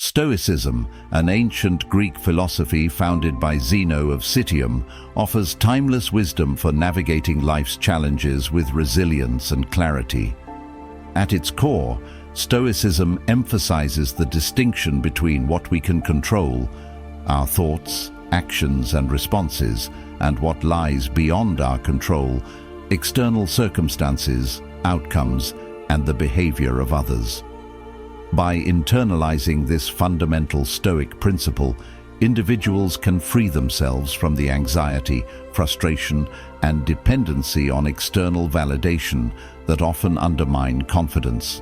Stoicism, an ancient Greek philosophy founded by Zeno of Citium, offers timeless wisdom for navigating life's challenges with resilience and clarity. At its core, Stoicism emphasizes the distinction between what we can control, our thoughts, actions and responses, and what lies beyond our control, external circumstances, outcomes, and the behavior of others. By internalizing this fundamental Stoic principle, individuals can free themselves from the anxiety, frustration, and dependency on external validation that often undermine confidence.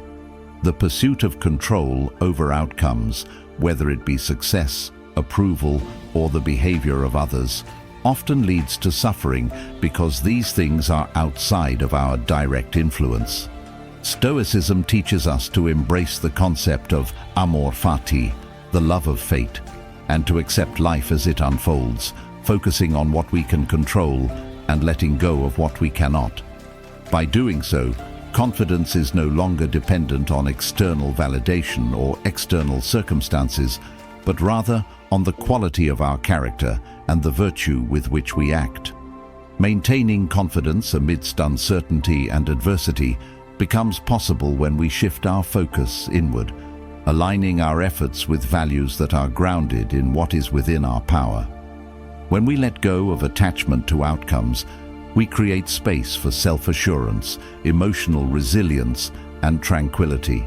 The pursuit of control over outcomes, whether it be success, approval, or the behavior of others, often leads to suffering because these things are outside of our direct influence. Stoicism teaches us to embrace the concept of amor fati, the love of fate, and to accept life as it unfolds, focusing on what we can control and letting go of what we cannot. By doing so, confidence is no longer dependent on external validation or external circumstances, but rather on the quality of our character and the virtue with which we act. Maintaining confidence amidst uncertainty and adversity becomes possible when we shift our focus inward, aligning our efforts with values that are grounded in what is within our power. When we let go of attachment to outcomes, we create space for self-assurance, emotional resilience, and tranquility.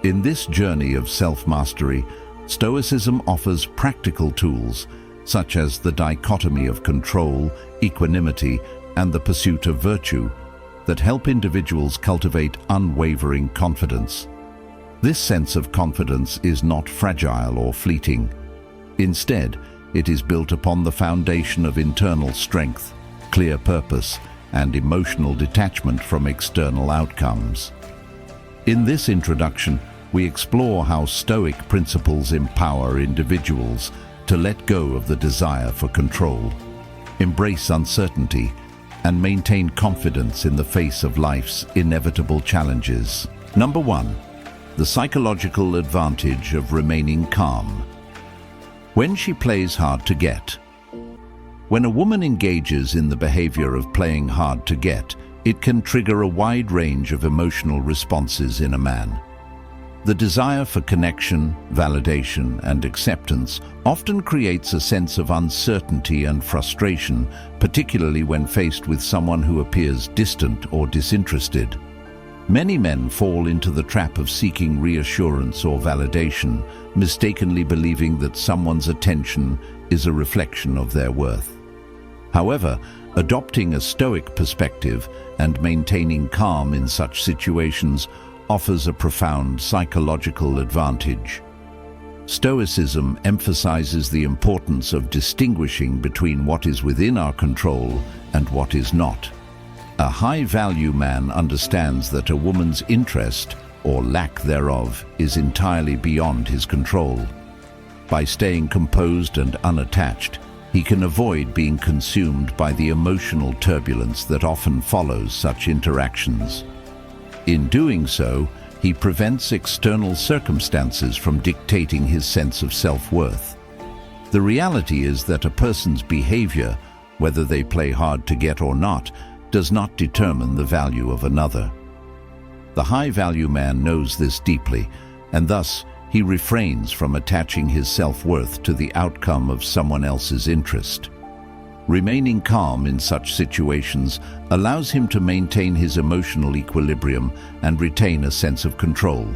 In this journey of self-mastery, Stoicism offers practical tools, such as the dichotomy of control, equanimity, and the pursuit of virtue, that help individuals cultivate unwavering confidence. This sense of confidence is not fragile or fleeting. Instead, it is built upon the foundation of internal strength, clear purpose, and emotional detachment from external outcomes. In this introduction, we explore how Stoic principles empower individuals to let go of the desire for control, embrace uncertainty, and maintain confidence in the face of life's inevitable challenges. Number 1. The psychological advantage of remaining calm. When she plays hard to get. When a woman engages in the behavior of playing hard to get, it can trigger a wide range of emotional responses in a man. The desire for connection, validation, and acceptance often creates a sense of uncertainty and frustration, particularly when faced with someone who appears distant or disinterested. Many men fall into the trap of seeking reassurance or validation, mistakenly believing that someone's attention is a reflection of their worth. However, adopting a Stoic perspective and maintaining calm in such situations offers a profound psychological advantage. Stoicism emphasizes the importance of distinguishing between what is within our control and what is not. A high-value man understands that a woman's interest, or lack thereof, is entirely beyond his control. By staying composed and unattached, he can avoid being consumed by the emotional turbulence that often follows such interactions. In doing so, he prevents external circumstances from dictating his sense of self-worth. The reality is that a person's behavior, whether they play hard to get or not, does not determine the value of another. The high-value man knows this deeply, and thus he refrains from attaching his self-worth to the outcome of someone else's interest. Remaining calm in such situations allows him to maintain his emotional equilibrium and retain a sense of control.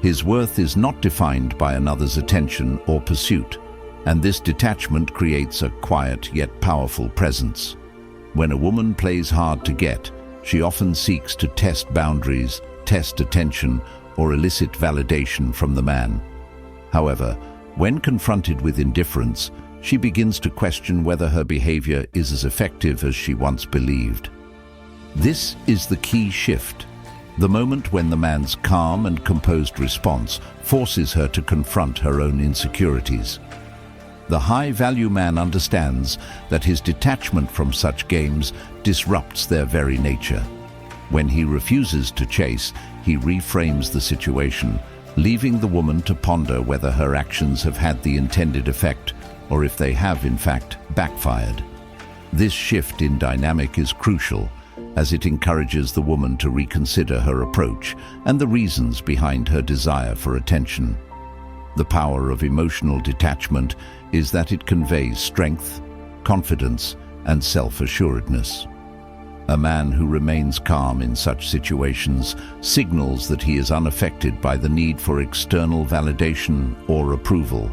His worth is not defined by another's attention or pursuit, and this detachment creates a quiet yet powerful presence. When a woman plays hard to get, she often seeks to test boundaries, test attention, or elicit validation from the man. However, when confronted with indifference, she begins to question whether her behavior is as effective as she once believed. This is the key shift, the moment when the man's calm and composed response forces her to confront her own insecurities. The high-value man understands that his detachment from such games disrupts their very nature. When he refuses to chase, he reframes the situation, leaving the woman to ponder whether her actions have had the intended effect or if they have, in fact, backfired. This shift in dynamic is crucial, as it encourages the woman to reconsider her approach and the reasons behind her desire for attention. The power of emotional detachment is that it conveys strength, confidence, and self-assuredness. A man who remains calm in such situations signals that he is unaffected by the need for external validation or approval.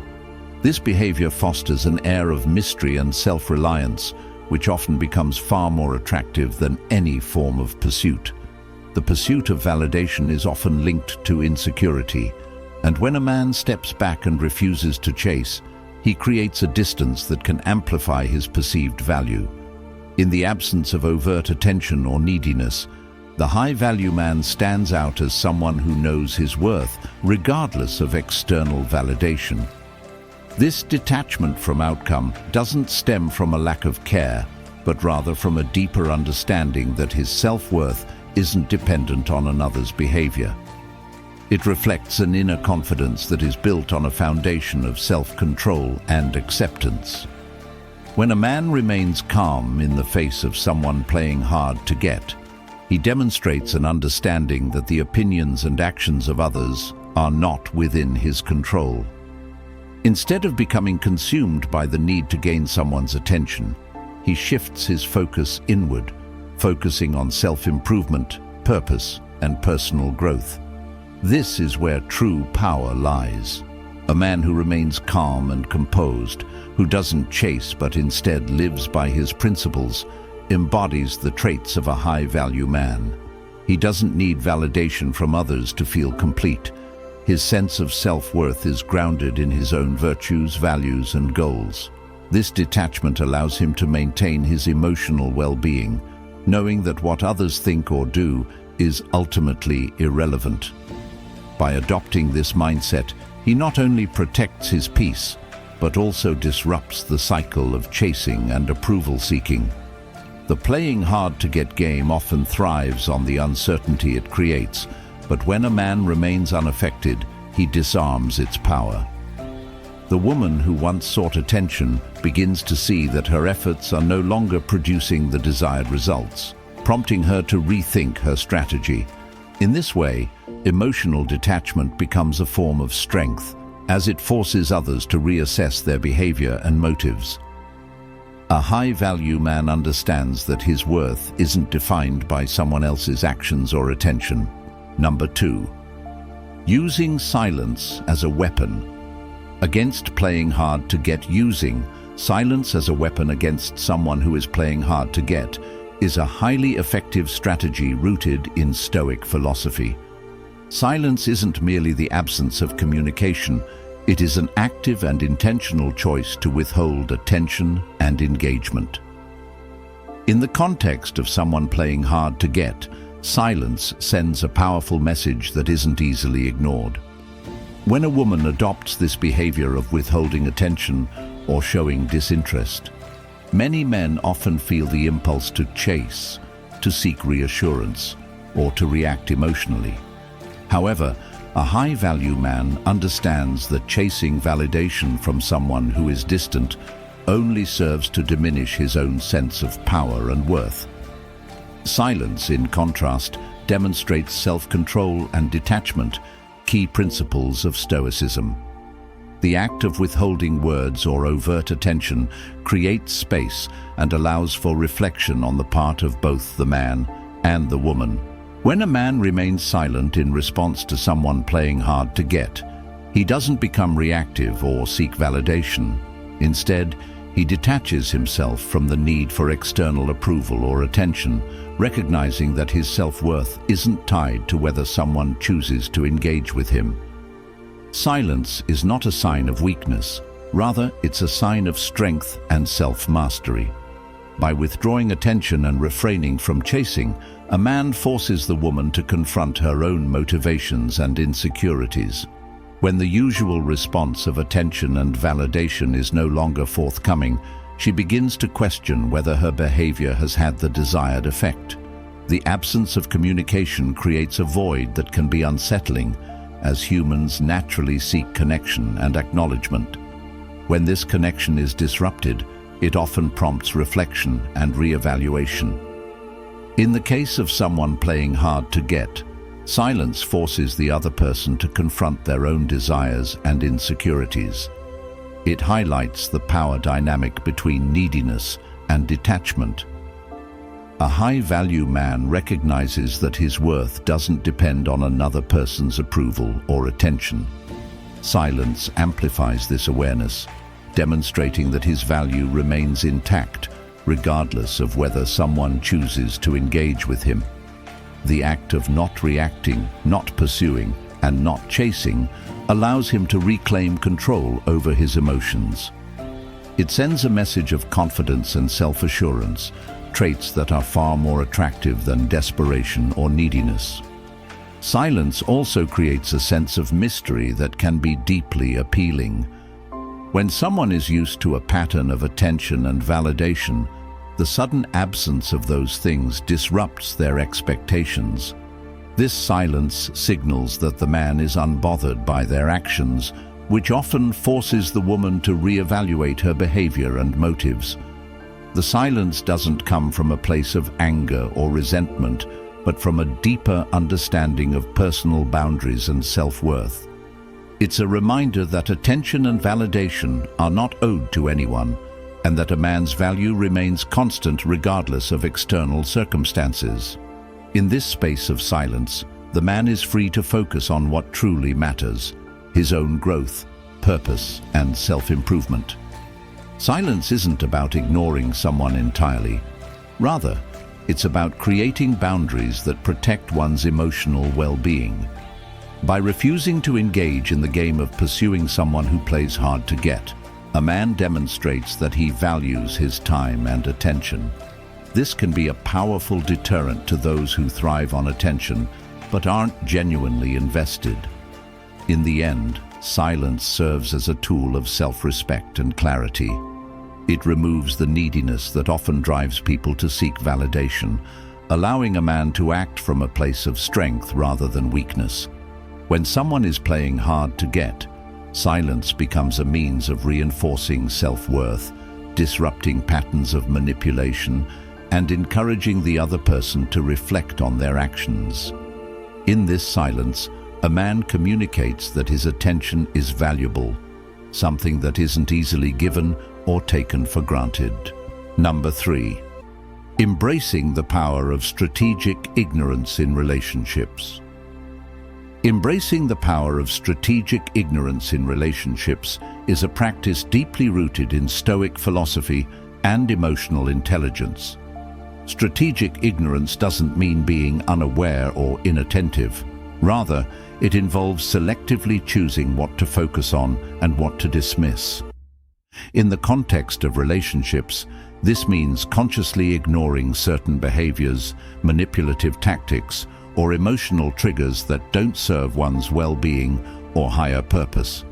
This behavior fosters an air of mystery and self-reliance, which often becomes far more attractive than any form of pursuit. The pursuit of validation is often linked to insecurity, and when a man steps back and refuses to chase, he creates a distance that can amplify his perceived value. In the absence of overt attention or neediness, the high-value man stands out as someone who knows his worth, regardless of external validation. This detachment from outcome doesn't stem from a lack of care, but rather from a deeper understanding that his self-worth isn't dependent on another's behavior. It reflects an inner confidence that is built on a foundation of self-control and acceptance. When a man remains calm in the face of someone playing hard to get, he demonstrates an understanding that the opinions and actions of others are not within his control. Instead of becoming consumed by the need to gain someone's attention, he shifts his focus inward, focusing on self-improvement, purpose, and personal growth. This is where true power lies. A man who remains calm and composed, who doesn't chase but instead lives by his principles, embodies the traits of a high-value man. He doesn't need validation from others to feel complete. His sense of self-worth is grounded in his own virtues, values, and goals. This detachment allows him to maintain his emotional well-being, knowing that what others think or do is ultimately irrelevant. By adopting this mindset, he not only protects his peace, but also disrupts the cycle of chasing and approval-seeking. The playing hard to get game often thrives on the uncertainty it creates, but when a man remains unaffected, he disarms its power. The woman who once sought attention begins to see that her efforts are no longer producing the desired results, prompting her to rethink her strategy. In this way, emotional detachment becomes a form of strength, as it forces others to reassess their behavior and motives. A high-value man understands that his worth isn't defined by someone else's actions or attention. Number 2. Using silence as a weapon. Against playing hard to get. Using silence as a weapon against someone who is playing hard to get is a highly effective strategy rooted in Stoic philosophy. Silence isn't merely the absence of communication, it is an active and intentional choice to withhold attention and engagement. In the context of someone playing hard to get, silence sends a powerful message that isn't easily ignored. When a woman adopts this behavior of withholding attention or showing disinterest, many men often feel the impulse to chase, to seek reassurance, or to react emotionally. However, a high-value man understands that chasing validation from someone who is distant only serves to diminish his own sense of power and worth. Silence, in contrast, demonstrates self-control and detachment, key principles of Stoicism. The act of withholding words or overt attention creates space and allows for reflection on the part of both the man and the woman. When a man remains silent in response to someone playing hard to get, he doesn't become reactive or seek validation. Instead, he detaches himself from the need for external approval or attention, recognizing that his self-worth isn't tied to whether someone chooses to engage with him. Silence is not a sign of weakness, rather it's a sign of strength and self-mastery. By withdrawing attention and refraining from chasing, a man forces the woman to confront her own motivations and insecurities. When the usual response of attention and validation is no longer forthcoming, she begins to question whether her behavior has had the desired effect. The absence of communication creates a void that can be unsettling, as humans naturally seek connection and acknowledgement. When this connection is disrupted, it often prompts reflection and re-evaluation. In the case of someone playing hard to get, silence forces the other person to confront their own desires and insecurities. It highlights the power dynamic between neediness and detachment. A high-value man recognizes that his worth doesn't depend on another person's approval or attention. Silence amplifies this awareness, demonstrating that his value remains intact, regardless of whether someone chooses to engage with him. The act of not reacting, not pursuing, and not chasing allows him to reclaim control over his emotions. It sends a message of confidence and self-assurance, traits that are far more attractive than desperation or neediness. Silence also creates a sense of mystery that can be deeply appealing. When someone is used to a pattern of attention and validation, the sudden absence of those things disrupts their expectations. This silence signals that the man is unbothered by their actions, which often forces the woman to re-evaluate her behavior and motives. The silence doesn't come from a place of anger or resentment, but from a deeper understanding of personal boundaries and self-worth. It's a reminder that attention and validation are not owed to anyone, and that a man's value remains constant regardless of external circumstances. In this space of silence, the man is free to focus on what truly matters: his own growth, purpose, and self-improvement. Silence isn't about ignoring someone entirely. Rather, it's about creating boundaries that protect one's emotional well-being. By refusing to engage in the game of pursuing someone who plays hard to get, a man demonstrates that he values his time and attention. This can be a powerful deterrent to those who thrive on attention but aren't genuinely invested. In the end, silence serves as a tool of self-respect and clarity. It removes the neediness that often drives people to seek validation, allowing a man to act from a place of strength rather than weakness. When someone is playing hard to get, silence becomes a means of reinforcing self-worth, disrupting patterns of manipulation, and encouraging the other person to reflect on their actions. In this silence, a man communicates that his attention is valuable, something that isn't easily given or taken for granted. Number 3. Embracing the power of strategic ignorance in relationships. Embracing the power of strategic ignorance in relationships is a practice deeply rooted in Stoic philosophy and emotional intelligence. Strategic ignorance doesn't mean being unaware or inattentive. Rather, it involves selectively choosing what to focus on and what to dismiss. In the context of relationships, this means consciously ignoring certain behaviors, manipulative tactics, or emotional triggers that don't serve one's well-being or higher purpose.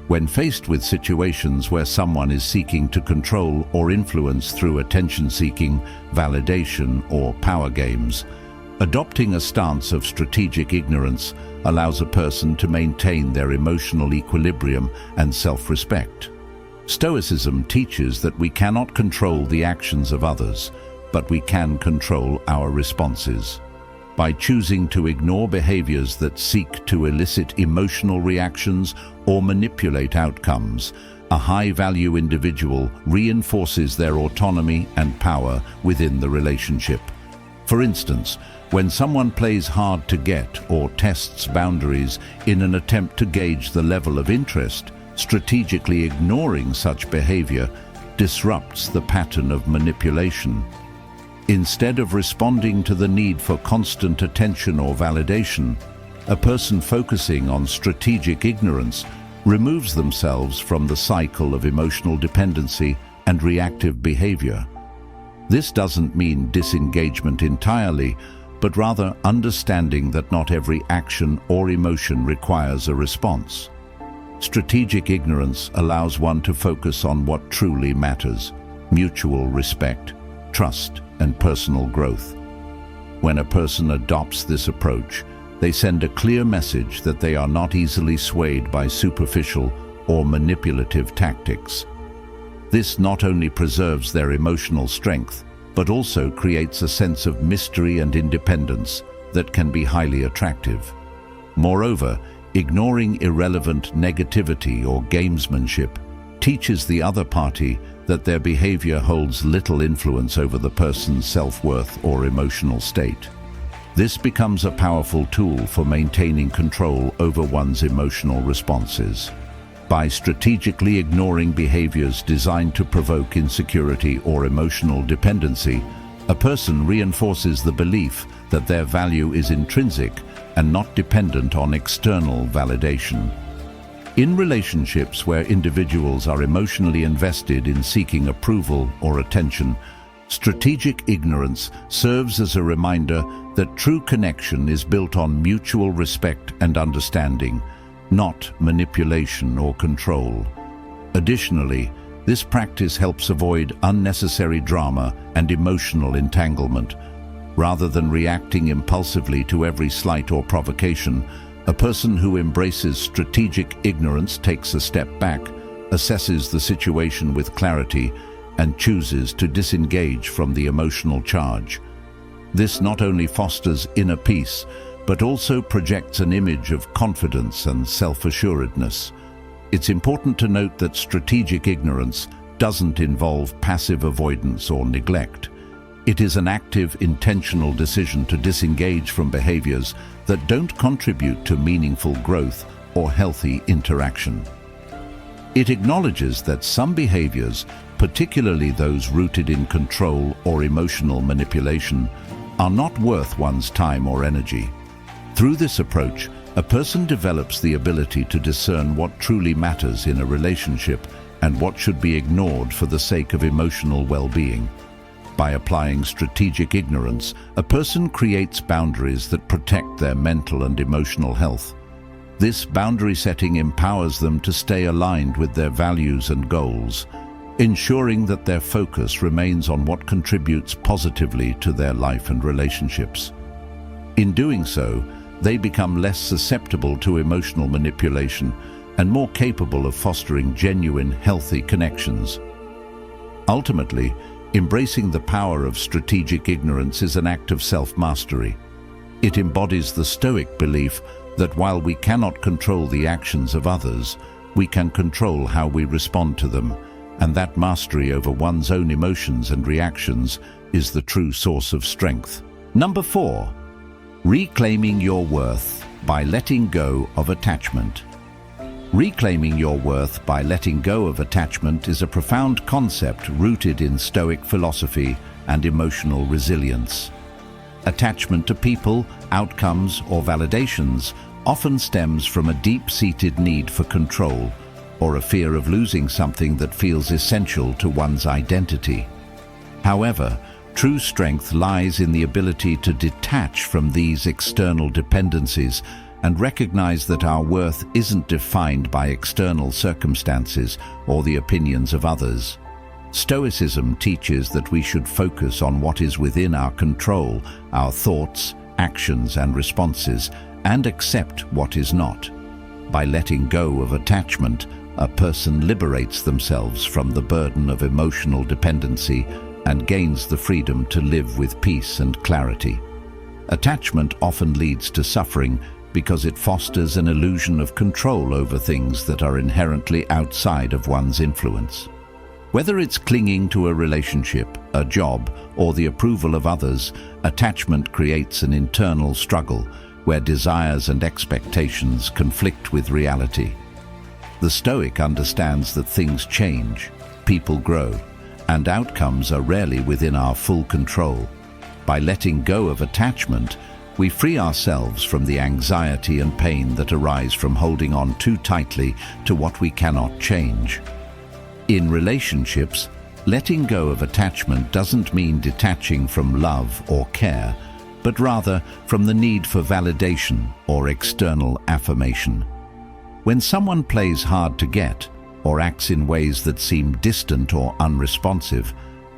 When faced with situations where someone is seeking to control or influence through attention-seeking, validation, or power games, adopting a stance of strategic ignorance allows a person to maintain their emotional equilibrium and self-respect. Stoicism teaches that we cannot control the actions of others, but we can control our responses. By choosing to ignore behaviors that seek to elicit emotional reactions or manipulate outcomes, a high-value individual reinforces their autonomy and power within the relationship. For instance, when someone plays hard to get or tests boundaries in an attempt to gauge the level of interest, strategically ignoring such behavior disrupts the pattern of manipulation. Instead of responding to the need for constant attention or validation, a person focusing on strategic ignorance removes themselves from the cycle of emotional dependency and reactive behavior. This doesn't mean disengagement entirely, but rather understanding that not every action or emotion requires a response. Strategic ignorance allows one to focus on what truly matters: mutual respect, trust, and personal growth. When a person adopts this approach, They send a clear message that they are not easily swayed by superficial or manipulative tactics. This not only preserves their emotional strength, but also creates a sense of mystery and independence that can be highly attractive. Moreover, ignoring irrelevant negativity or gamesmanship teaches the other party that their behavior holds little influence over the person's self-worth or emotional state. This becomes a powerful tool for maintaining control over one's emotional responses. By strategically ignoring behaviors designed to provoke insecurity or emotional dependency, a person reinforces the belief that their value is intrinsic and not dependent on external validation. In relationships where individuals are emotionally invested in seeking approval or attention, strategic ignorance serves as a reminder that true connection is built on mutual respect and understanding, not manipulation or control. Additionally, this practice helps avoid unnecessary drama and emotional entanglement. Rather than reacting impulsively to every slight or provocation, a person who embraces strategic ignorance takes a step back, assesses the situation with clarity, and chooses to disengage from the emotional charge. This not only fosters inner peace, but also projects an image of confidence and self-assuredness. It's important to note that strategic ignorance doesn't involve passive avoidance or neglect. It is an active, intentional decision to disengage from behaviors that don't contribute to meaningful growth or healthy interaction. It acknowledges that some behaviors, particularly those rooted in control or emotional manipulation, are not worth one's time or energy. Through this approach, a person develops the ability to discern what truly matters in a relationship and what should be ignored for the sake of emotional well-being. By applying strategic ignorance, a person creates boundaries that protect their mental and emotional health. This boundary setting empowers them to stay aligned with their values and goals, ensuring that their focus remains on what contributes positively to their life and relationships. In doing so, they become less susceptible to emotional manipulation and more capable of fostering genuine, healthy connections. Ultimately, embracing the power of strategic ignorance is an act of self-mastery. It embodies the Stoic belief that while we cannot control the actions of others, we can control how we respond to them, and that mastery over one's own emotions and reactions is the true source of strength. Number 4. Reclaiming your worth by letting go of attachment. Reclaiming your worth by letting go of attachment is a profound concept rooted in Stoic philosophy and emotional resilience. Attachment to people, outcomes, or validations often stems from a deep-seated need for control or a fear of losing something that feels essential to one's identity. However, true strength lies in the ability to detach from these external dependencies and recognize that our worth isn't defined by external circumstances or the opinions of others. Stoicism teaches that we should focus on what is within our control, our thoughts, actions, and responses, and accept what is not. By letting go of attachment, a person liberates themselves from the burden of emotional dependency and gains the freedom to live with peace and clarity. Attachment often leads to suffering because it fosters an illusion of control over things that are inherently outside of one's influence. Whether it's clinging to a relationship, a job, or the approval of others, attachment creates an internal struggle where desires and expectations conflict with reality. The Stoic understands that things change, people grow, and outcomes are rarely within our full control. By letting go of attachment, we free ourselves from the anxiety and pain that arise from holding on too tightly to what we cannot change. In relationships, letting go of attachment doesn't mean detaching from love or care, but rather from the need for validation or external affirmation. When someone plays hard to get or acts in ways that seem distant or unresponsive,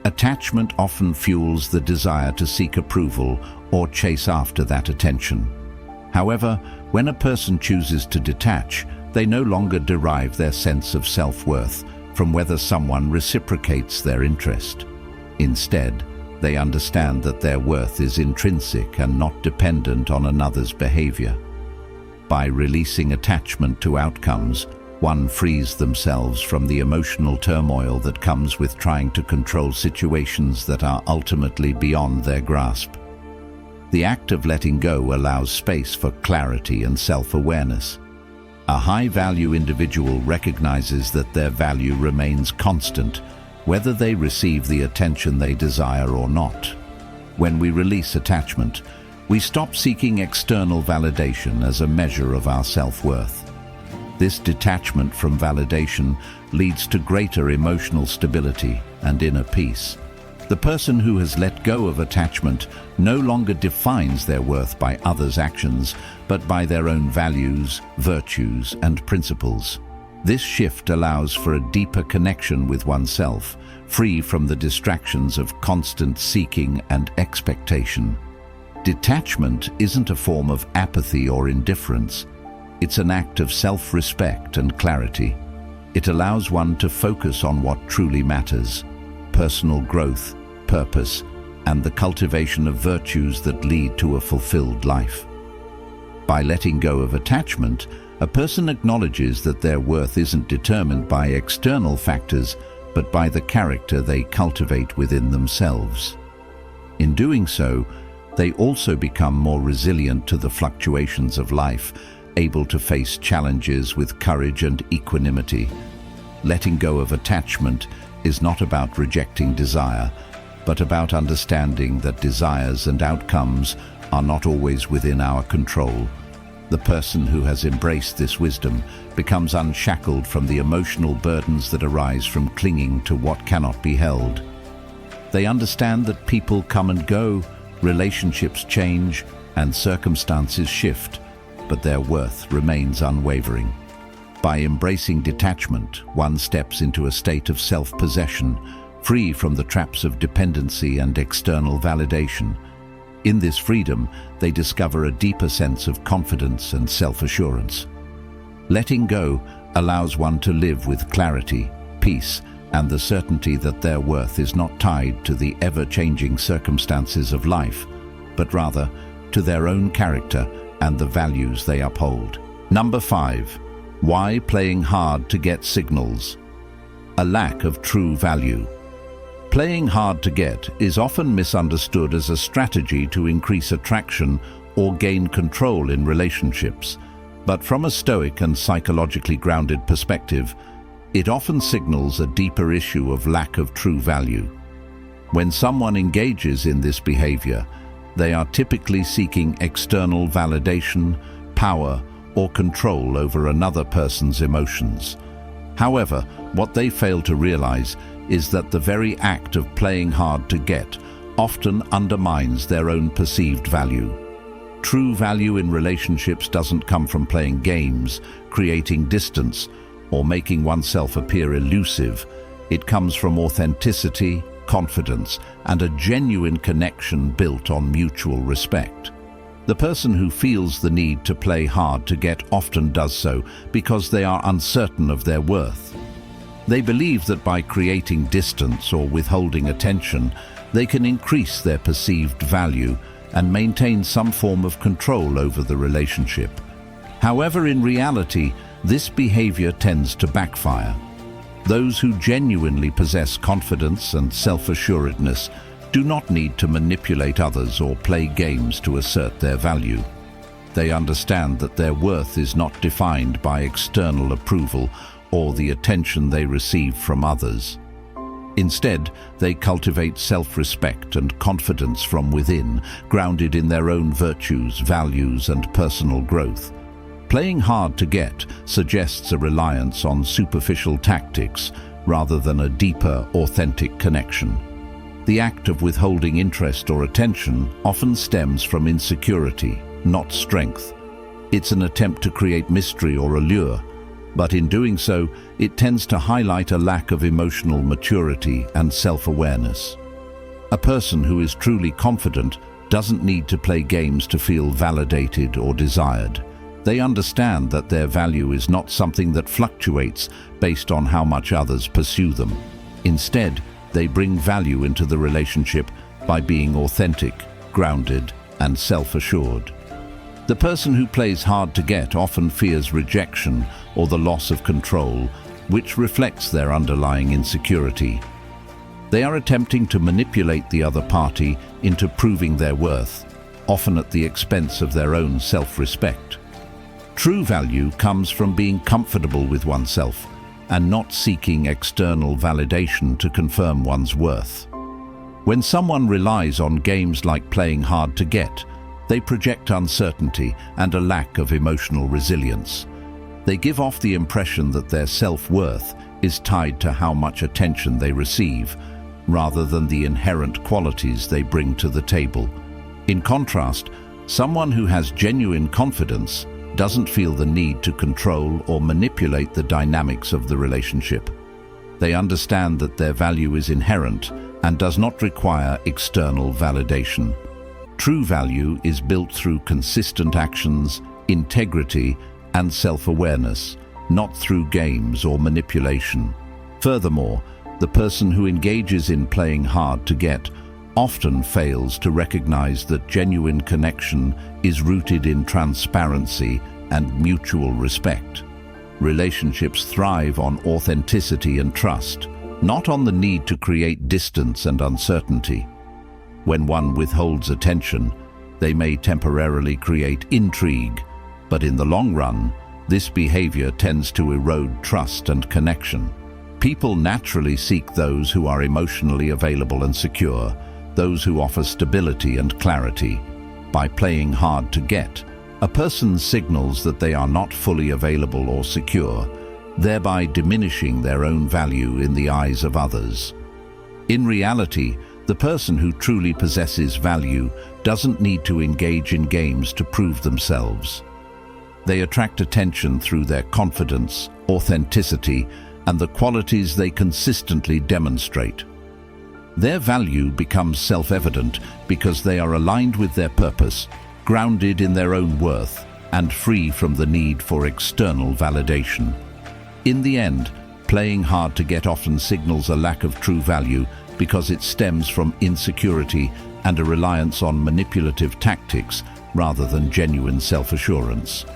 attachment often fuels the desire to seek approval or chase after that attention. However, when a person chooses to detach, they no longer derive their sense of self-worth from whether someone reciprocates their interest. Instead, they understand that their worth is intrinsic and not dependent on another's behavior. By releasing attachment to outcomes, one frees themselves from the emotional turmoil that comes with trying to control situations that are ultimately beyond their grasp. The act of letting go allows space for clarity and self-awareness. A high-value individual recognizes that their value remains constant, whether they receive the attention they desire or not. When we release attachment, we stop seeking external validation as a measure of our self-worth. This detachment from validation leads to greater emotional stability and inner peace. The person who has let go of attachment no longer defines their worth by others' actions, but by their own values, virtues, and principles. This shift allows for a deeper connection with oneself, free from the distractions of constant seeking and expectation. Detachment isn't a form of apathy or indifference. It's an act of self-respect and clarity. It allows one to focus on what truly matters: personal growth, purpose, and the cultivation of virtues that lead to a fulfilled life. By letting go of attachment, a person acknowledges that their worth isn't determined by external factors, but by the character they cultivate within themselves. In doing so, they also become more resilient to the fluctuations of life, able to face challenges with courage and equanimity. Letting go of attachment is not about rejecting desire, but about understanding that desires and outcomes are not always within our control. The person who has embraced this wisdom becomes unshackled from the emotional burdens that arise from clinging to what cannot be held. They understand that people come and go, relationships change, and circumstances shift, but their worth remains unwavering. By embracing detachment, one steps into a state of self-possession, free from the traps of dependency and external validation. In this freedom, they discover a deeper sense of confidence and self-assurance. Letting go allows one to live with clarity, peace, and the certainty that their worth is not tied to the ever-changing circumstances of life, but rather to their own character and the values they uphold. Number 5. Why playing hard to get signals? A lack of true value. Playing hard to get is often misunderstood as a strategy to increase attraction or gain control in relationships. But from a Stoic and psychologically grounded perspective, it often signals a deeper issue of lack of true value. When someone engages in this behavior, they are typically seeking external validation, power, or control over another person's emotions. However, what they fail to realize is that the very act of playing hard to get often undermines their own perceived value. True value in relationships doesn't come from playing games, creating distance, or making oneself appear elusive. It comes from authenticity, confidence, and a genuine connection built on mutual respect. The person who feels the need to play hard to get often does so because they are uncertain of their worth. They believe that by creating distance or withholding attention, they can increase their perceived value and maintain some form of control over the relationship. However, in reality, this behavior tends to backfire. Those who genuinely possess confidence and self-assuredness do not need to manipulate others or play games to assert their value. They understand that their worth is not defined by external approval or the attention they receive from others. Instead, they cultivate self-respect and confidence from within, grounded in their own virtues, values, and personal growth. Playing hard to get suggests a reliance on superficial tactics rather than a deeper, authentic connection. The act of withholding interest or attention often stems from insecurity, not strength. It's an attempt to create mystery or allure, but in doing so, it tends to highlight a lack of emotional maturity and self-awareness. A person who is truly confident doesn't need to play games to feel validated or desired. They understand that their value is not something that fluctuates based on how much others pursue them. Instead, they bring value into the relationship by being authentic, grounded, and self-assured. The person who plays hard to get often fears rejection or the loss of control, which reflects their underlying insecurity. They are attempting to manipulate the other party into proving their worth, often at the expense of their own self-respect. True value comes from being comfortable with oneself and not seeking external validation to confirm one's worth. When someone relies on games like playing hard to get, they project uncertainty and a lack of emotional resilience. They give off the impression that their self-worth is tied to how much attention they receive, rather than the inherent qualities they bring to the table. In contrast, someone who has genuine confidence doesn't feel the need to control or manipulate the dynamics of the relationship. They understand that their value is inherent and does not require external validation. True value is built through consistent actions, integrity, and self-awareness, not through games or manipulation. Furthermore, the person who engages in playing hard to get often fails to recognize that genuine connection is rooted in transparency and mutual respect. Relationships thrive on authenticity and trust, not on the need to create distance and uncertainty. When one withholds attention, they may temporarily create intrigue, but in the long run, this behavior tends to erode trust and connection. People naturally seek those who are emotionally available and secure, those who offer stability and clarity. By playing hard to get, a person signals that they are not fully available or secure, thereby diminishing their own value in the eyes of others. In reality, the person who truly possesses value doesn't need to engage in games to prove themselves. They attract attention through their confidence, authenticity, and the qualities they consistently demonstrate. Their value becomes self-evident because they are aligned with their purpose, grounded in their own worth, and free from the need for external validation. In the end, playing hard to get often signals a lack of true value because it stems from insecurity and a reliance on manipulative tactics rather than genuine self-assurance.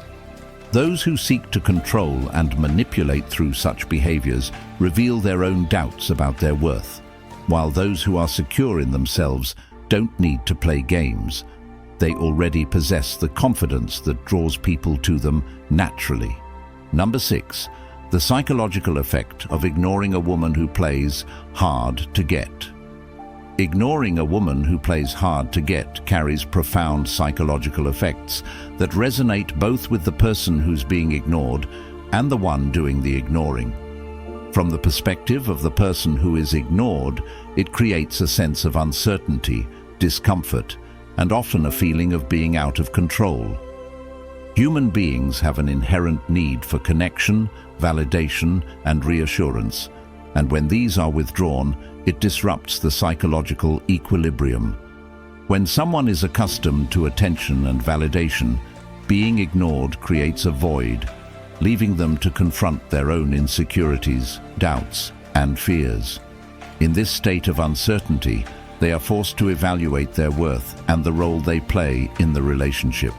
Those who seek to control and manipulate through such behaviors reveal their own doubts about their worth, while those who are secure in themselves don't need to play games. They already possess the confidence that draws people to them naturally. Number 6. The psychological effect of ignoring a woman who plays hard to get. Ignoring a woman who plays hard to get carries profound psychological effects that resonate both with the person who's being ignored and the one doing the ignoring. From the perspective of the person who is ignored, it creates a sense of uncertainty, discomfort, and often a feeling of being out of control. Human beings have an inherent need for connection, validation, and reassurance, and when these are withdrawn, it disrupts the psychological equilibrium. When someone is accustomed to attention and validation, being ignored creates a void, leaving them to confront their own insecurities, doubts, and fears. In this state of uncertainty, they are forced to evaluate their worth and the role they play in the relationship.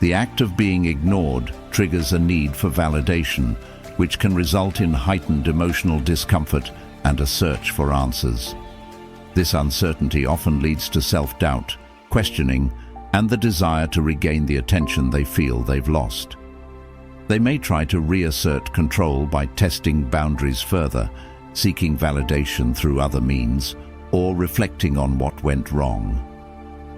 The act of being ignored triggers a need for validation, which can result in heightened emotional discomfort and a search for answers. This uncertainty often leads to self-doubt, questioning, and the desire to regain the attention they feel they've lost. They may try to reassert control by testing boundaries further, seeking validation through other means, or reflecting on what went wrong.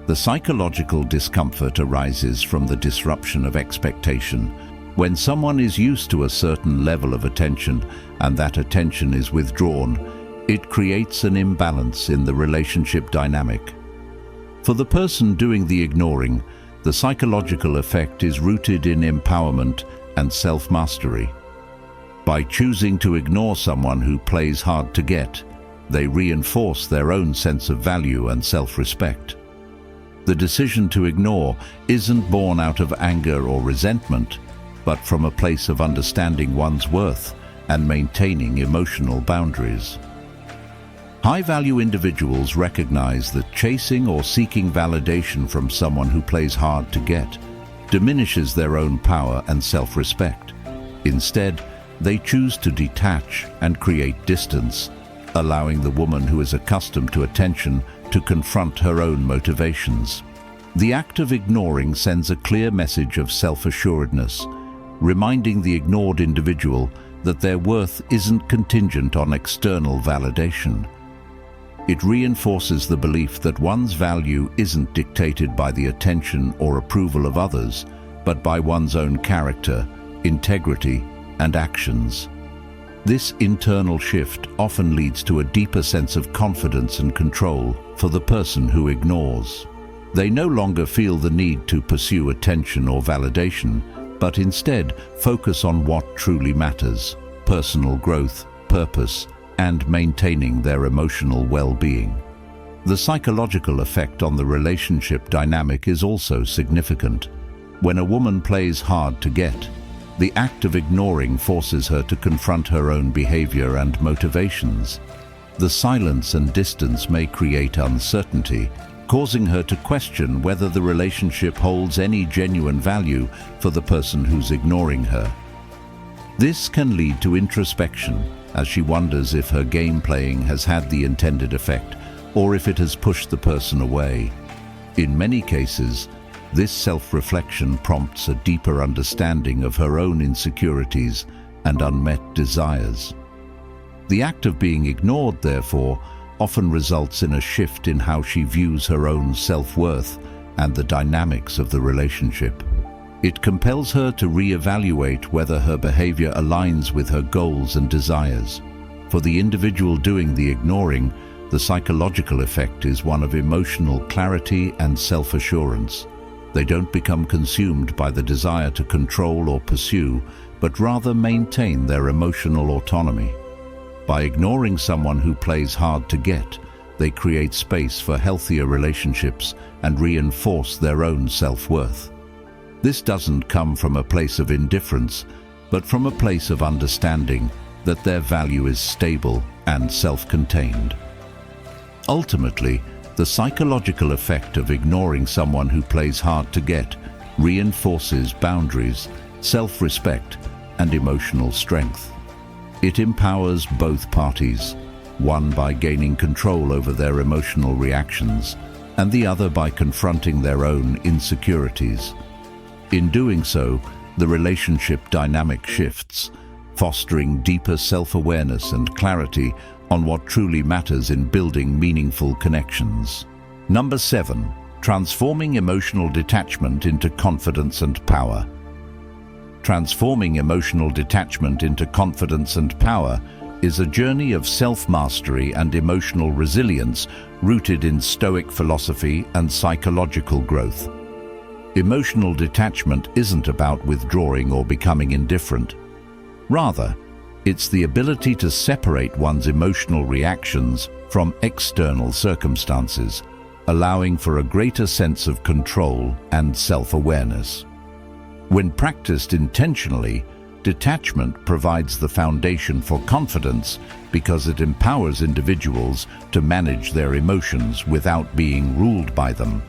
The psychological discomfort arises from the disruption of expectation. When someone is used to a certain level of attention and that attention is withdrawn, it creates an imbalance in the relationship dynamic. For the person doing the ignoring, the psychological effect is rooted in empowerment and self-mastery. By choosing to ignore someone who plays hard to get, they reinforce their own sense of value and self-respect. The decision to ignore isn't born out of anger or resentment, but from a place of understanding one's worth and maintaining emotional boundaries. High-value individuals recognize that chasing or seeking validation from someone who plays hard to get diminishes their own power and self-respect. Instead, they choose to detach and create distance, allowing the woman who is accustomed to attention to confront her own motivations. The act of ignoring sends a clear message of self-assuredness, reminding the ignored individual that their worth isn't contingent on external validation. It reinforces the belief that one's value isn't dictated by the attention or approval of others, but by one's own character, integrity, and actions. This internal shift often leads to a deeper sense of confidence and control for the person who ignores. They no longer feel the need to pursue attention or validation, but instead focus on what truly matters: personal growth, purpose, and maintaining their emotional well-being. The psychological effect on the relationship dynamic is also significant. When a woman plays hard to get, the act of ignoring forces her to confront her own behavior and motivations. The silence and distance may create uncertainty, causing her to question whether the relationship holds any genuine value for the person who's ignoring her. This can lead to introspection, as she wonders if her game playing has had the intended effect or if it has pushed the person away. In many cases, this self-reflection prompts a deeper understanding of her own insecurities and unmet desires. The act of being ignored, therefore, often results in a shift in how she views her own self-worth and the dynamics of the relationship. It compels her to reevaluate whether her behavior aligns with her goals and desires. For the individual doing the ignoring, the psychological effect is one of emotional clarity and self-assurance. They don't become consumed by the desire to control or pursue, but rather maintain their emotional autonomy. By ignoring someone who plays hard to get, they create space for healthier relationships and reinforce their own self-worth. This doesn't come from a place of indifference, but from a place of understanding that their value is stable and self-contained. Ultimately, the psychological effect of ignoring someone who plays hard to get reinforces boundaries, self-respect, and emotional strength. It empowers both parties, one by gaining control over their emotional reactions, and the other by confronting their own insecurities. In doing so, the relationship dynamic shifts, fostering deeper self-awareness and clarity on what truly matters in building meaningful connections. Number 7. Transforming emotional detachment into confidence and power. Transforming emotional detachment into confidence and power is a journey of self-mastery and emotional resilience rooted in Stoic philosophy and psychological growth. Emotional detachment isn't about withdrawing or becoming indifferent. Rather, it's the ability to separate one's emotional reactions from external circumstances, allowing for a greater sense of control and self-awareness. When practiced intentionally, detachment provides the foundation for confidence because it empowers individuals to manage their emotions without being ruled by them.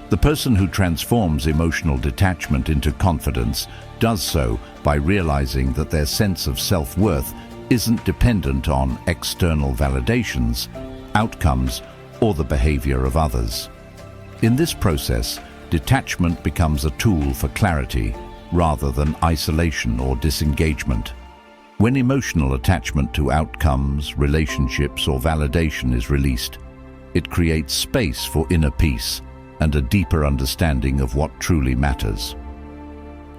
The person who transforms emotional detachment into confidence does so by realizing that their sense of self-worth isn't dependent on external validations, outcomes, or the behavior of others. In this process, detachment becomes a tool for clarity rather than isolation or disengagement. When emotional attachment to outcomes, relationships, or validation is released, it creates space for inner peace and a deeper understanding of what truly matters.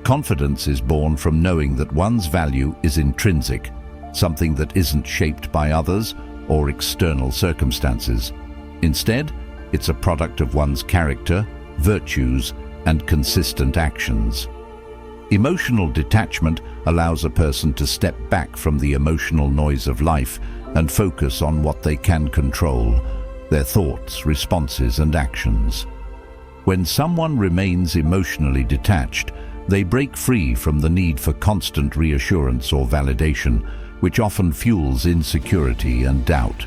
Confidence is born from knowing that one's value is intrinsic, something that isn't shaped by others or external circumstances. Instead, it's a product of one's character, virtues, and consistent actions. Emotional detachment allows a person to step back from the emotional noise of life and focus on what they can control: their thoughts, responses, and actions. When someone remains emotionally detached, they break free from the need for constant reassurance or validation, which often fuels insecurity and doubt.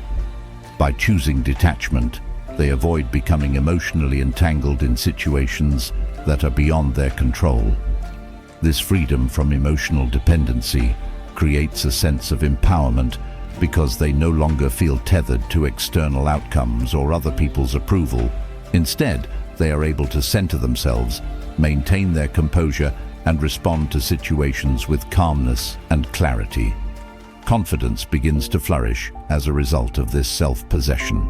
By choosing detachment, they avoid becoming emotionally entangled in situations that are beyond their control. This freedom from emotional dependency creates a sense of empowerment because they no longer feel tethered to external outcomes or other people's approval. Instead, they are able to center themselves, maintain their composure, and respond to situations with calmness and clarity. Confidence begins to flourish as a result of this self-possession.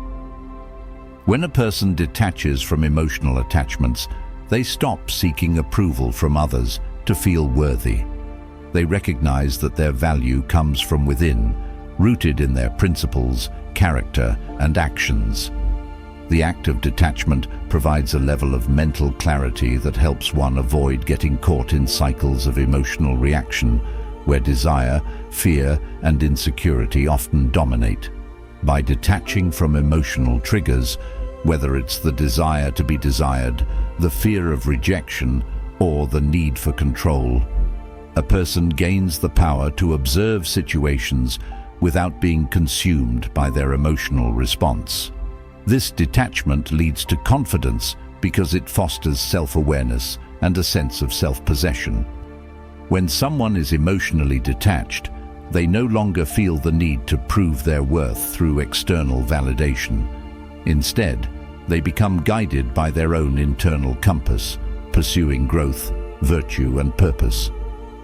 When a person detaches from emotional attachments, they stop seeking approval from others to feel worthy. They recognize that their value comes from within, rooted in their principles, character, and actions. The act of detachment provides a level of mental clarity that helps one avoid getting caught in cycles of emotional reaction, where desire, fear, and insecurity often dominate. By detaching from emotional triggers, whether it's the desire to be desired, the fear of rejection, or the need for control, a person gains the power to observe situations without being consumed by their emotional response. This detachment leads to confidence because it fosters self-awareness and a sense of self-possession. When someone is emotionally detached, they no longer feel the need to prove their worth through external validation. Instead, they become guided by their own internal compass, pursuing growth, virtue, and purpose.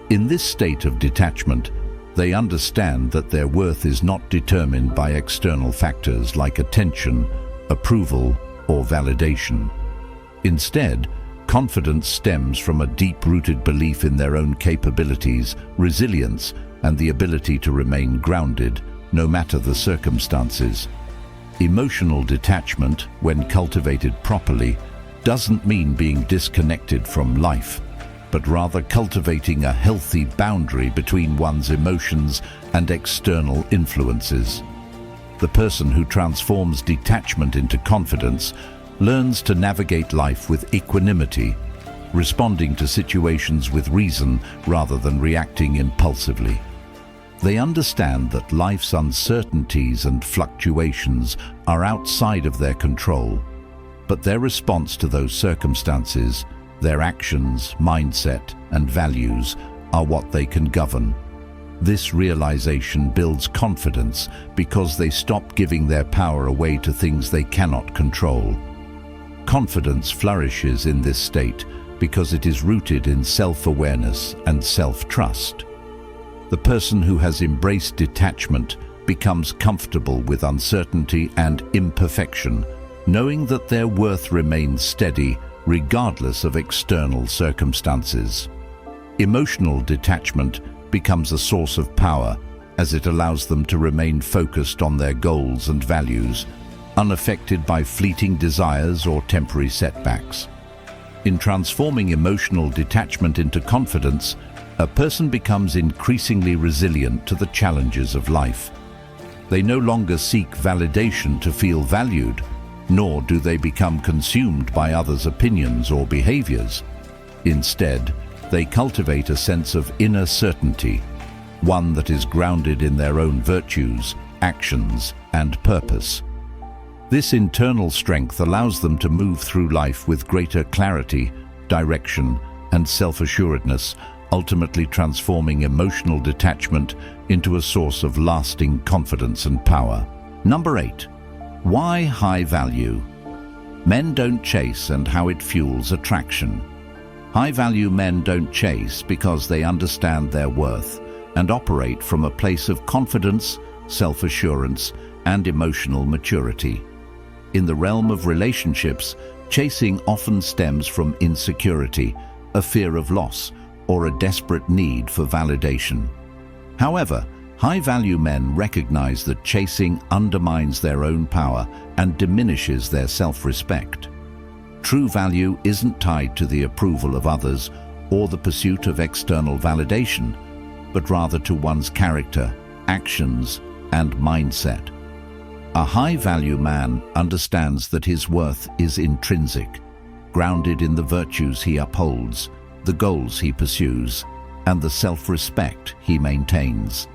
In this state of detachment, they understand that their worth is not determined by external factors like attention, approval, or validation. Instead, confidence stems from a deep-rooted belief in their own capabilities, resilience, and the ability to remain grounded, no matter the circumstances. Emotional detachment, when cultivated properly, doesn't mean being disconnected from life, but rather cultivating a healthy boundary between one's emotions and external influences. The person who transforms detachment into confidence learns to navigate life with equanimity, responding to situations with reason rather than reacting impulsively. They understand that life's uncertainties and fluctuations are outside of their control, but their response to those circumstances, their actions, mindset, and values are what they can govern. This realization builds confidence because they stop giving their power away to things they cannot control. Confidence flourishes in this state because it is rooted in self-awareness and self-trust. The person who has embraced detachment becomes comfortable with uncertainty and imperfection, knowing that their worth remains steady regardless of external circumstances. Emotional detachment becomes a source of power as it allows them to remain focused on their goals and values, unaffected by fleeting desires or temporary setbacks. In transforming emotional detachment into confidence, a person becomes increasingly resilient to the challenges of life. They no longer seek validation to feel valued, nor do they become consumed by others' opinions or behaviors. Instead, they cultivate a sense of inner certainty, one that is grounded in their own virtues, actions, and purpose. This internal strength allows them to move through life with greater clarity, direction, and self-assuredness, ultimately transforming emotional detachment into a source of lasting confidence and power. Number 8. Why high value? Men don't chase and how it fuels attraction. High-value men don't chase because they understand their worth and operate from a place of confidence, self-assurance, and emotional maturity. In the realm of relationships, chasing often stems from insecurity, a fear of loss, or a desperate need for validation. However, high-value men recognize that chasing undermines their own power and diminishes their self-respect. True value isn't tied to the approval of others or the pursuit of external validation, but rather to one's character, actions, and mindset. A high-value man understands that his worth is intrinsic. grounded in the virtues he upholds, the goals he pursues, and the self-respect he maintains.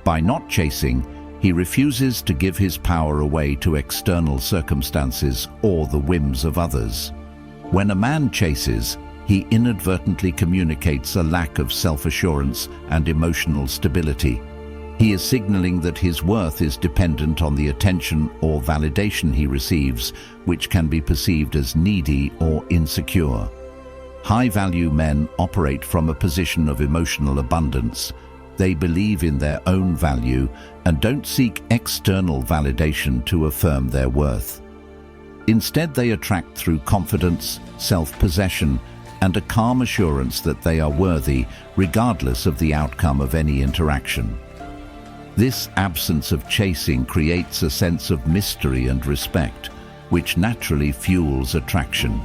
By not chasing, he refuses to give his power away to external circumstances or the whims of others. When a man chases, he inadvertently communicates a lack of self-assurance and emotional stability. He is signaling that his worth is dependent on the attention or validation he receives, which can be perceived as needy or insecure. High-value men operate from a position of emotional abundance. They believe in their own value and don't seek external validation to affirm their worth. Instead, they attract through confidence, self-possession, and a calm assurance that they are worthy, regardless of the outcome of any interaction. This absence of chasing creates a sense of mystery and respect, which naturally fuels attraction.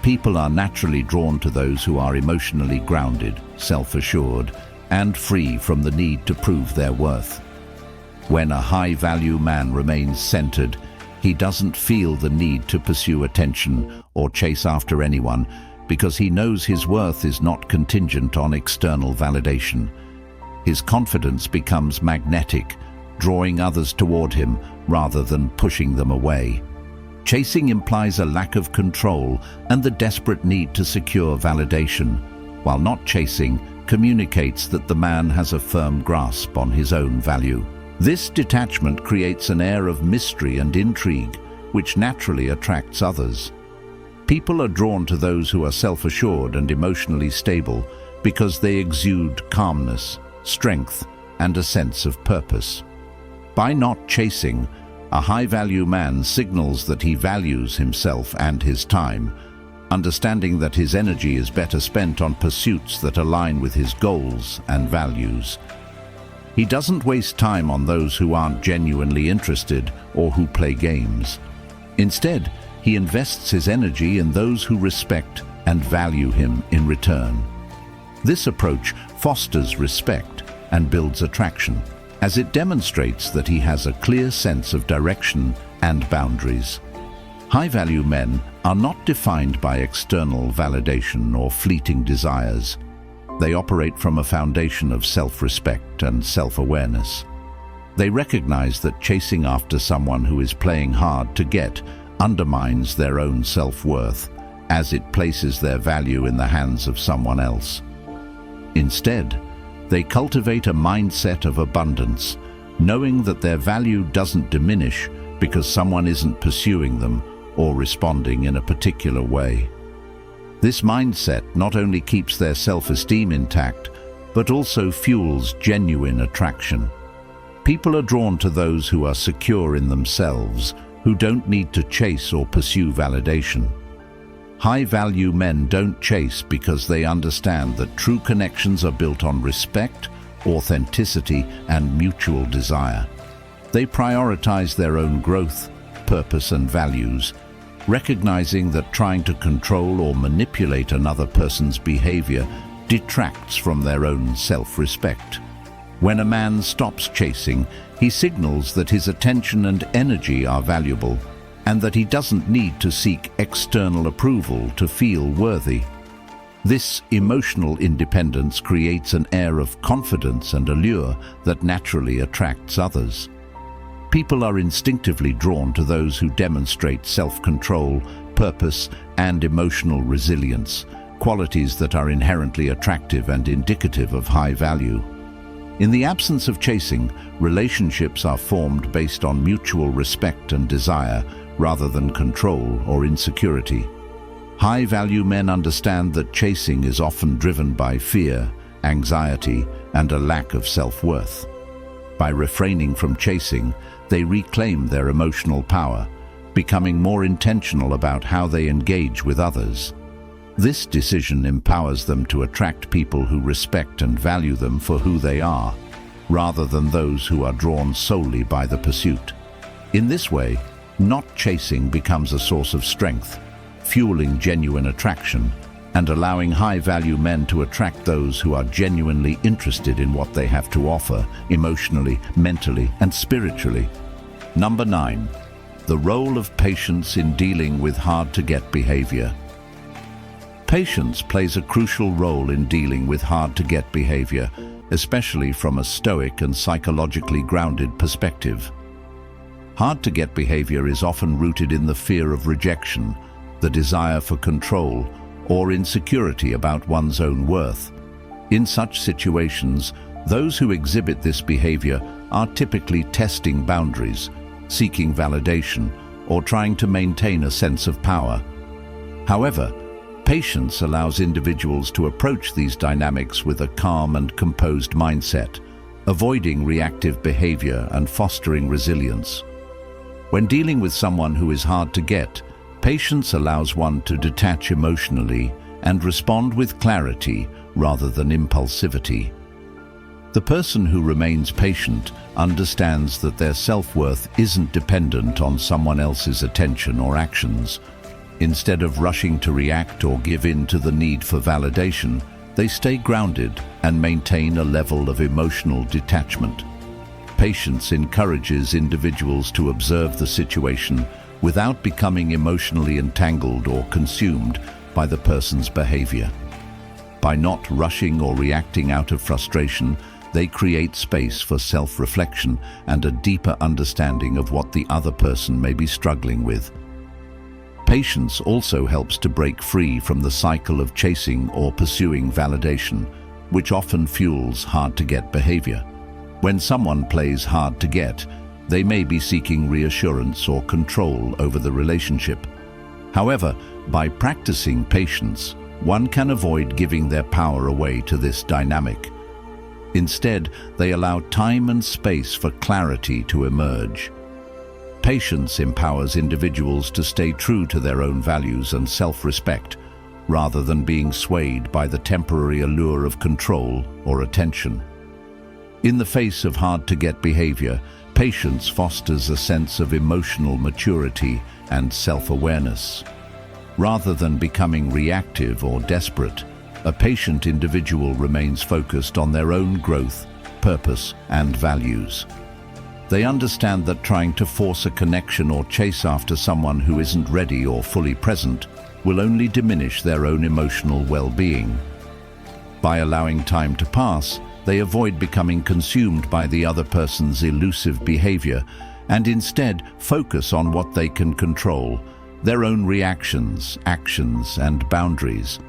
People are naturally drawn to those who are emotionally grounded, self-assured, and free from the need to prove their worth. When a high-value man remains centered, he doesn't feel the need to pursue attention or chase after anyone because he knows his worth is not contingent on external validation. His confidence becomes magnetic, drawing others toward him rather than pushing them away. Chasing implies a lack of control and the desperate need to secure validation, while not chasing communicates that the man has a firm grasp on his own value. This detachment creates an air of mystery and intrigue, which naturally attracts others. People are drawn to those who are self-assured and emotionally stable because they exude calmness, strength, and a sense of purpose. By not chasing, a high-value man signals that he values himself and his time, understanding that his energy is better spent on pursuits that align with his goals and values. He doesn't waste time on those who aren't genuinely interested or who play games. Instead, he invests his energy in those who respect and value him in return. This approach fosters respect and builds attraction, as it demonstrates that he has a clear sense of direction and boundaries. High-value men are not defined by external validation or fleeting desires. They operate from a foundation of self-respect and self-awareness. They recognize that chasing after someone who is playing hard to get undermines their own self-worth, as it places their value in the hands of someone else. Instead, they cultivate a mindset of abundance, knowing that their value doesn't diminish because someone isn't pursuing them or responding in a particular way. This mindset not only keeps their self-esteem intact, but also fuels genuine attraction. People are drawn to those who are secure in themselves, who don't need to chase or pursue validation. High-value men don't chase because they understand that true connections are built on respect, authenticity, and mutual desire. They prioritize their own growth, purpose, and values, recognizing that trying to control or manipulate another person's behavior detracts from their own self-respect. When a man stops chasing, he signals that his attention and energy are valuable, and that he doesn't need to seek external approval to feel worthy. This emotional independence creates an air of confidence and allure that naturally attracts others. People are instinctively drawn to those who demonstrate self-control, purpose, and emotional resilience, qualities that are inherently attractive and indicative of high value. In the absence of chasing, relationships are formed based on mutual respect and desire, rather than control or insecurity. High-value men understand that chasing is often driven by fear, anxiety, and a lack of self-worth. By refraining from chasing, they reclaim their emotional power, becoming more intentional about how they engage with others. This decision empowers them to attract people who respect and value them for who they are, rather than those who are drawn solely by the pursuit. In this way, not chasing becomes a source of strength, fueling genuine attraction and allowing high-value men to attract those who are genuinely interested in what they have to offer, emotionally, mentally, and spiritually. Number 9. The role of patience in dealing with hard-to-get behavior. Patience plays a crucial role in dealing with hard-to-get behavior, especially from a Stoic and psychologically grounded perspective. Hard-to-get behavior is often rooted in the fear of rejection, the desire for control, or insecurity about one's own worth. In such situations, those who exhibit this behavior are typically testing boundaries, seeking validation, or trying to maintain a sense of power. However, patience allows individuals to approach these dynamics with a calm and composed mindset, avoiding reactive behavior and fostering resilience. When dealing with someone who is hard to get, patience allows one to detach emotionally and respond with clarity rather than impulsivity. The person who remains patient understands that their self-worth isn't dependent on someone else's attention or actions. Instead of rushing to react or give in to the need for validation, they stay grounded and maintain a level of emotional detachment. Patience encourages individuals to observe the situation without becoming emotionally entangled or consumed by the person's behavior. By not rushing or reacting out of frustration, they create space for self-reflection and a deeper understanding of what the other person may be struggling with. Patience also helps to break free from the cycle of chasing or pursuing validation, which often fuels hard-to-get behavior. When someone plays hard to get, they may be seeking reassurance or control over the relationship. However, by practicing patience, one can avoid giving their power away to this dynamic. Instead, they allow time and space for clarity to emerge. Patience empowers individuals to stay true to their own values and self-respect, rather than being swayed by the temporary allure of control or attention. In the face of hard-to-get behavior, patience fosters a sense of emotional maturity and self-awareness. Rather than becoming reactive or desperate, a patient individual remains focused on their own growth, purpose, and values. They understand that trying to force a connection or chase after someone who isn't ready or fully present will only diminish their own emotional well-being. By allowing time to pass, they avoid becoming consumed by the other person's elusive behavior and instead focus on what they can control, their own reactions, actions, and boundaries.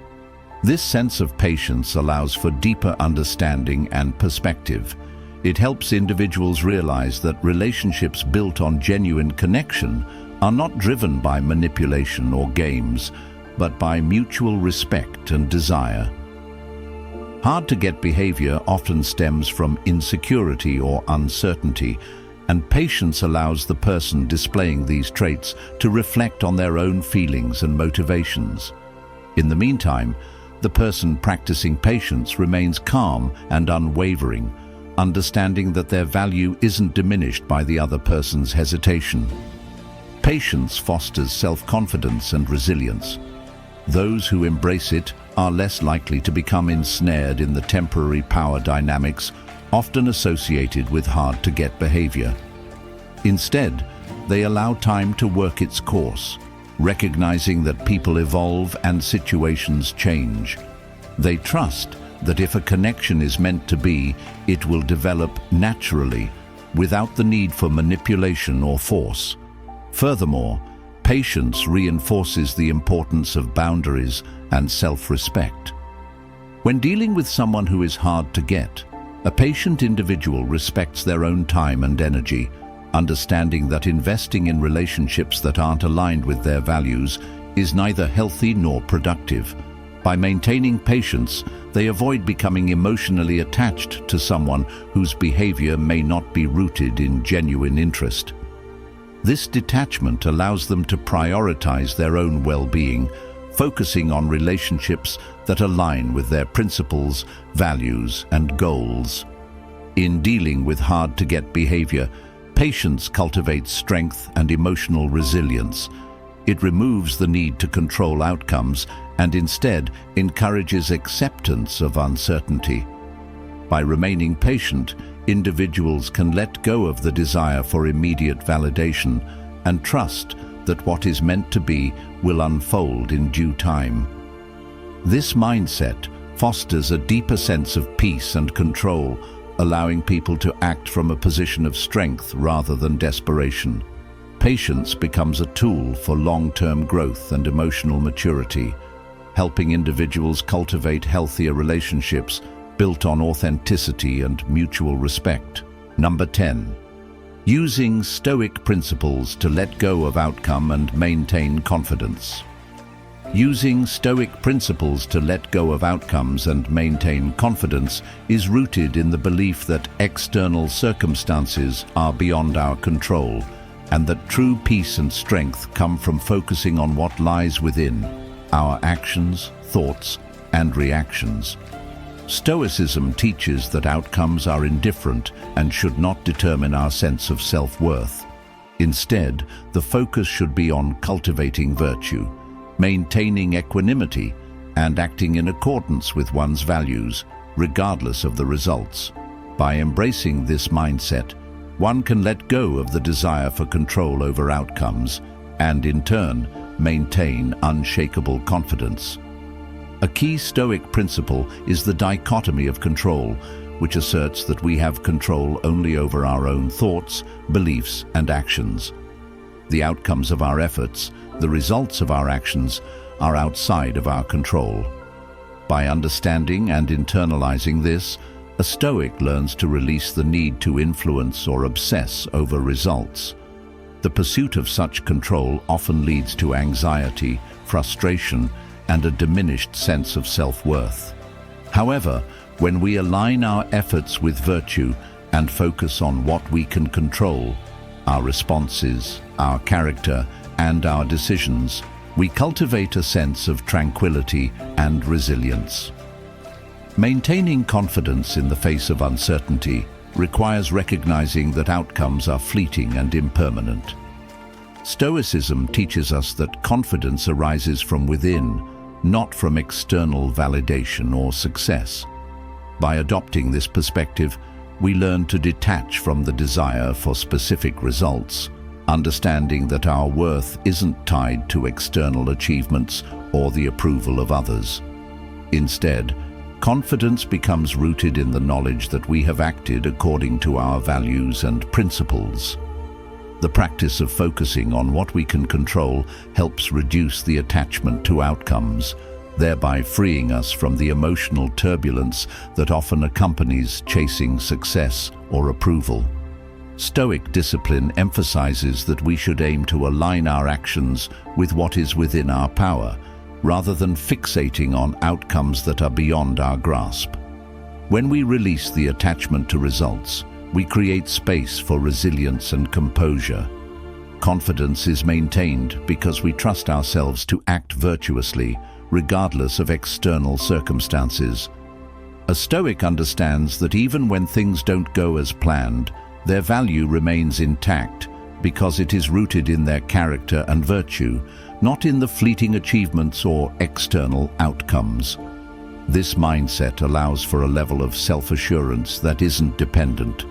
This sense of patience allows for deeper understanding and perspective. It helps individuals realize that relationships built on genuine connection are not driven by manipulation or games, but by mutual respect and desire. Hard-to-get behavior often stems from insecurity or uncertainty, and patience allows the person displaying these traits to reflect on their own feelings and motivations. In the meantime, the person practicing patience remains calm and unwavering, understanding that their value isn't diminished by the other person's hesitation. Patience fosters self-confidence and resilience. Those who embrace it are less likely to become ensnared in the temporary power dynamics often associated with hard-to-get behavior. Instead, they allow time to work its course, recognizing that people evolve and situations change. They trust that if a connection is meant to be, it will develop naturally, without the need for manipulation or force. Furthermore, patience reinforces the importance of boundaries and self-respect. When dealing with someone who is hard to get, a patient individual respects their own time and energy, understanding that investing in relationships that aren't aligned with their values is neither healthy nor productive. By maintaining patience, they avoid becoming emotionally attached to someone whose behavior may not be rooted in genuine interest. This detachment allows them to prioritize their own well-being, focusing on relationships that align with their principles, values, and goals. In dealing with hard-to-get behavior, patience cultivates strength and emotional resilience. It removes the need to control outcomes and instead encourages acceptance of uncertainty. By remaining patient, individuals can let go of the desire for immediate validation and trust that what is meant to be will unfold in due time. This mindset fosters a deeper sense of peace and control, allowing people to act from a position of strength rather than desperation. Patience becomes a tool for long-term growth and emotional maturity, helping individuals cultivate healthier relationships built on authenticity and mutual respect. Number 10. Using Stoic principles to let go of outcome and maintain confidence. Using Stoic principles to let go of outcomes and maintain confidence is rooted in the belief that external circumstances are beyond our control, and that true peace and strength come from focusing on what lies within: our actions, thoughts, and reactions. Stoicism teaches that outcomes are indifferent and should not determine our sense of self-worth. Instead, the focus should be on cultivating virtue, maintaining equanimity, and acting in accordance with one's values, regardless of the results. By embracing this mindset, one can let go of the desire for control over outcomes and, in turn, maintain unshakable confidence. A key Stoic principle is the dichotomy of control, which asserts that we have control only over our own thoughts, beliefs, and actions. The outcomes of our efforts, the results of our actions, are outside of our control. By understanding and internalizing this, a Stoic learns to release the need to influence or obsess over results. The pursuit of such control often leads to anxiety, frustration, and a diminished sense of self-worth. However, when we align our efforts with virtue and focus on what we can control, our responses, our character, and our decisions, we cultivate a sense of tranquility and resilience. Maintaining confidence in the face of uncertainty requires recognizing that outcomes are fleeting and impermanent. Stoicism teaches us that confidence arises from within, not from external validation or success. By adopting this perspective, we learn to detach from the desire for specific results, understanding that our worth isn't tied to external achievements or the approval of others. Instead, confidence becomes rooted in the knowledge that we have acted according to our values and principles. The practice of focusing on what we can control helps reduce the attachment to outcomes, thereby freeing us from the emotional turbulence that often accompanies chasing success or approval. Stoic discipline emphasizes that we should aim to align our actions with what is within our power, rather than fixating on outcomes that are beyond our grasp. When we release the attachment to results, we create space for resilience and composure. Confidence is maintained because we trust ourselves to act virtuously, regardless of external circumstances. A Stoic understands that even when things don't go as planned, their value remains intact because it is rooted in their character and virtue, not in the fleeting achievements or external outcomes. This mindset allows for a level of self-assurance that isn't dependent